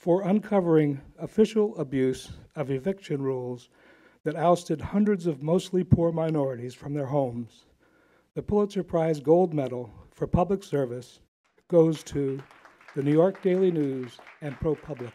for uncovering official abuse of eviction rules that ousted hundreds of mostly poor minorities from their homes. The Pulitzer Prize Gold Medal for public service goes to the New York Daily News and ProPublica.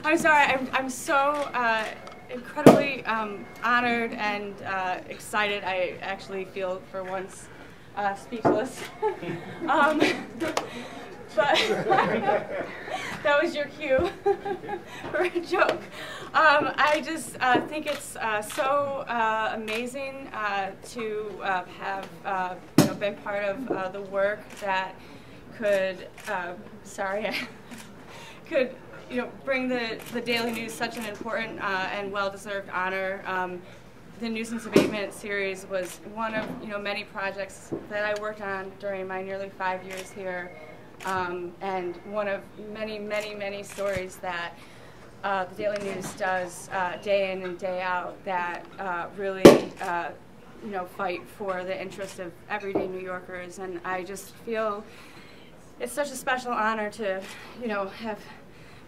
I'm sorry, I'm so incredibly honored and excited. I actually feel, for once, speechless. But that was your cue for a joke. I just think it's so amazing to have been part of the work that could, could bring the Daily News such an important and well-deserved honor. The nuisance abatement series was one of many projects that I worked on during my nearly 5 years here, and one of many stories that the Daily News does day in and day out that really fight for the interest of everyday New Yorkers. And I just feel it's such a special honor to have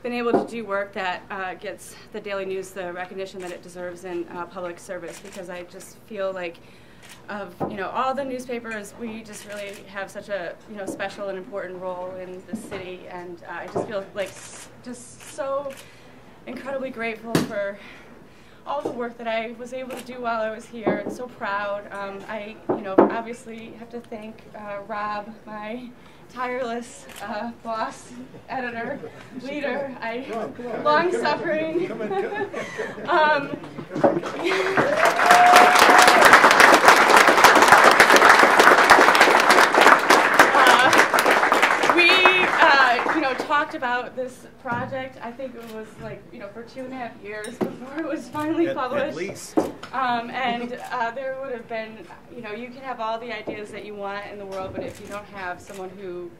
been able to do work that gets the Daily News the recognition that it deserves in public service, because I just feel like of all the newspapers, we just really have such a special and important role in the city, and I just feel like just so incredibly grateful for all the work that I was able to do while I was here, and so proud. I obviously have to thank Rob, my tireless boss, editor, leader, long-suffering. We talked about this project. I think it was like for 2.5 years before it was finally published. At least. And there would have been, you can have all the ideas that you want in the world, but if you don't have someone who,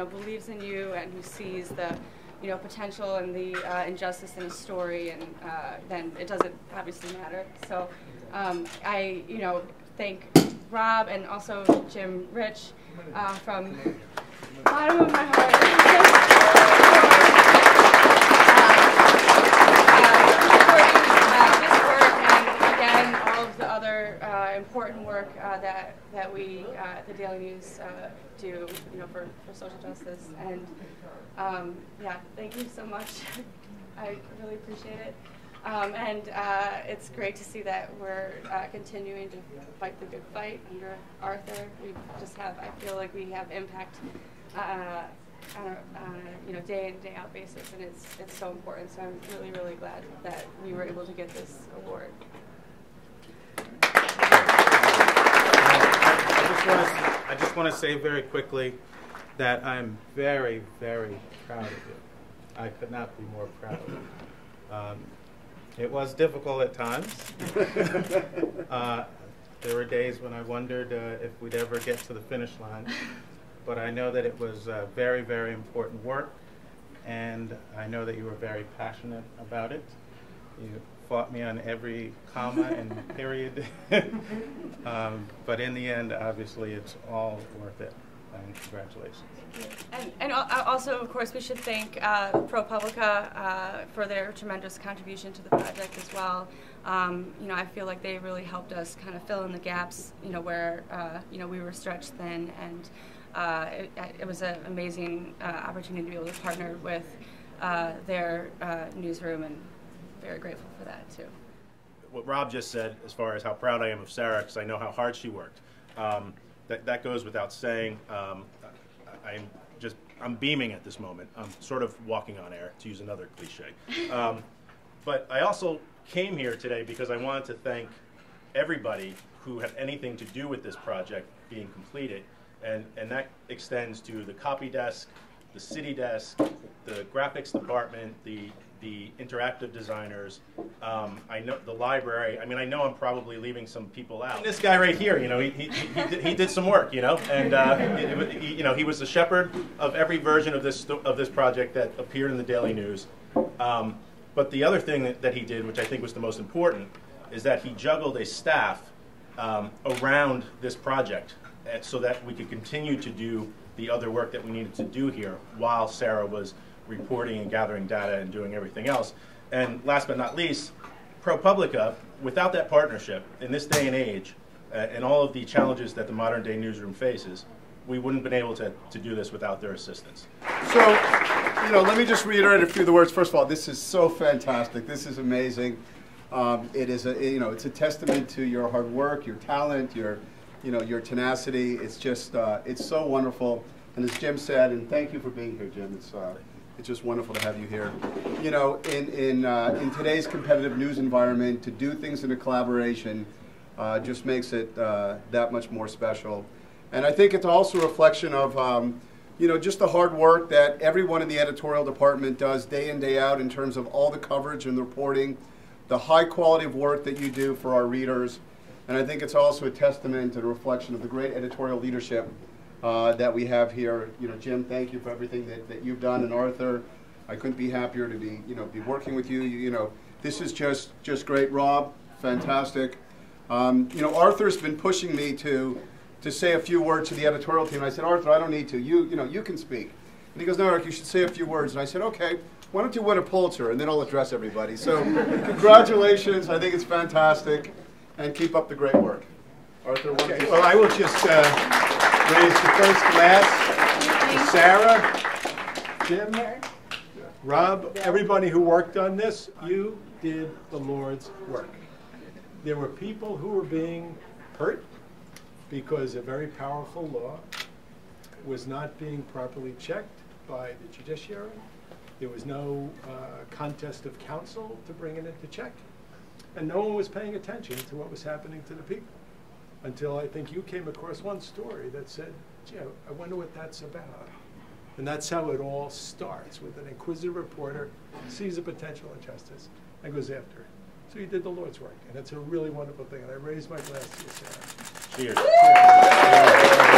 believes in you and who sees the, potential and the injustice in a story, and then it doesn't obviously matter. So I, thank Rob and also Jim Rich from the bottom of my heart. Important work that we, the Daily News, do, for social justice. And yeah, thank you so much. I really appreciate it. And it's great to see that we're continuing to fight the good fight under Arthur. We just have, I feel like we have impact on a day in, day out basis, and it's so important. So I'm really glad that we were able to get this award. I just want to say very quickly that I'm very proud of you. I could not be more proud. It was difficult at times. There were days when I wondered if we'd ever get to the finish line. But I know that it was very important work, and I know that you were very passionate about it. You fought me on every comma and period. But in the end, obviously, it's all worth it. And congratulations. And also, of course, we should thank ProPublica for their tremendous contribution to the project as well. I feel like they really helped us kind of fill in the gaps, where we were stretched thin, and it was an amazing opportunity to be able to partner with their newsroom, and very grateful for that too. What Rob just said, as far as how proud I am of Sarah, because I know how hard she worked, that goes without saying. I'm beaming at this moment. I'm sort of walking on air, to use another cliche. But I also came here today because I wanted to thank everybody who had anything to do with this project being completed, And that extends to the copy desk, the city desk, the graphics department, the interactive designers. I know the library. I mean, I know I'm probably leaving some people out. And this guy right here, he did some work, and he was the shepherd of every version of this project that appeared in the Daily News. But the other thing that he did, which I think was the most important, is that he juggled a staff around this project so that we could continue to do the other work that we needed to do here while Sarah was reporting and gathering data and doing everything else. And last but not least, ProPublica, without that partnership, in this day and age, and all of the challenges that the modern day newsroom faces, we wouldn't have been able to do this without their assistance. So, let me just reiterate a few of the words. First of all, this is so fantastic. This is amazing. It is it's a testament to your hard work, your talent, your tenacity. It's just, it's so wonderful. And as Jim said, and thank you for being here, Jim. It's just wonderful to have you here. In today's competitive news environment, to do things in a collaboration just makes it that much more special. And I think it's also a reflection of, just the hard work that everyone in the editorial department does day in, day out in terms of all the coverage and the reporting, the high quality of work that you do for our readers. And I think it's also a testament and a reflection of the great editorial leadership that we have here. Jim, thank you for everything that you've done, and Arthur, I couldn't be happier to be working with you. This is just great. Rob, fantastic. Arthur's been pushing me to say a few words to the editorial team. And I said, Arthur, I don't need to. You can speak. And he goes, no, Eric, you should say a few words. And I said, okay, why don't you win a Pulitzer, and then I'll address everybody. So congratulations. I think it's fantastic. And keep up the great work. Arthur, well, I will just raise the first glass to Sarah, Jim, Rob, everybody who worked on this. You did the Lord's work. There were people who were being hurt because a very powerful law was not being properly checked by the judiciary. There was no contest of counsel to bring it into check. And no one was paying attention to what was happening to the people until I think you came across one story that said, gee, I wonder what that's about. And that's how it all starts, with an inquisitive reporter sees a potential injustice and goes after it. So you did the Lord's work, and it's a really wonderful thing. And I raise my glass to you, Sarah. Cheers. Cheers.